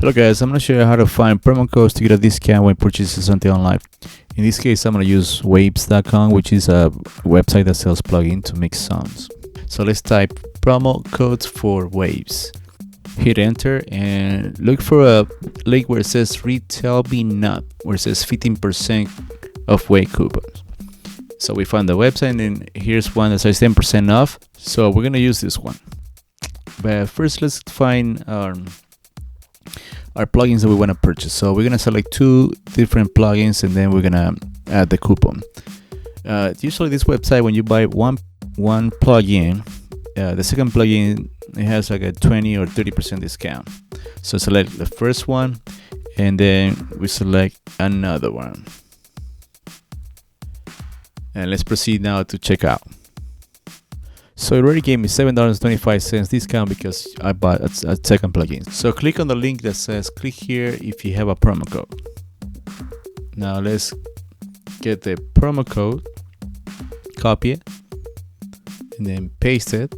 Hello guys, I'm going to show you how to find promo codes to get a discount when purchasing something online. In this case, I'm going to use waves.com, which is a website that sells plugins to mix sounds. So let's type promo codes for Waves. Hit enter and look for a link where it says retail me not, where it says 15% of Wave coupons. So we found the website and here's one that says 10% off. So we're going to use this one. But first let's find our plugins that we want to purchase. So we're gonna select two different plugins and then we're gonna add the coupon. Usually this website, when you buy one plugin, the second plugin, it has like a 20 or 30% discount. So select the first one and then we select another one. And let's proceed now to check out. So it already gave me $7.25 discount because I bought a second plugin. So click on the link that says click here if you have a promo code. Now let's get the promo code, copy it, and then paste it,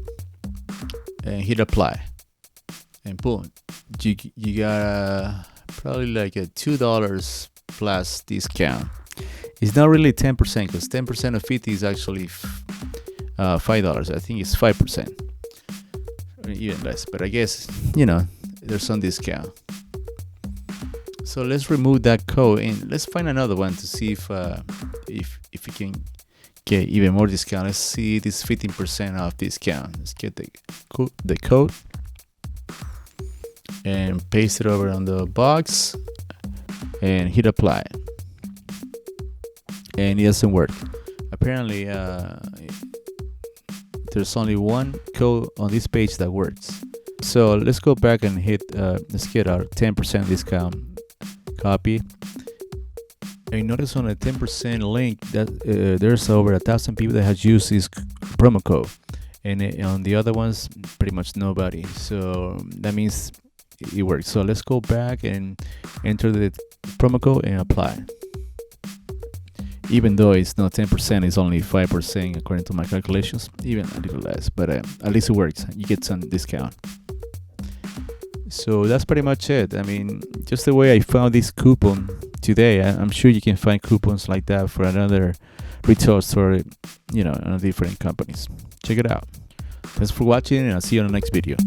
and hit apply. And boom, you got probably like a $2 plus discount. It's not really 10% because 10% of 50 is actually $5. I think it's 5%, even less. But I guess there's some discount. So let's remove that code and let's find another one to see if we can get even more discount. Let's see this 15% off discount. Let's get the code and paste it over on the box and hit apply. And it doesn't work. Apparently, there's only one code on this page that works. So let's go back and hit, let's get our 10% discount, copy. And notice on a 10% link that there's over 1,000 people that has used this promo code. And on the other ones, pretty much nobody. So that means it works. So let's go back and enter the promo code and apply. Even though it's not 10%, it's only 5% according to my calculations, even a little less, but at least it works. You get some discount. So that's pretty much it. I mean, just the way I found this coupon today, I'm sure you can find coupons like that for another retail store, on different companies. Check it out. Thanks for watching, and I'll see you on the next video.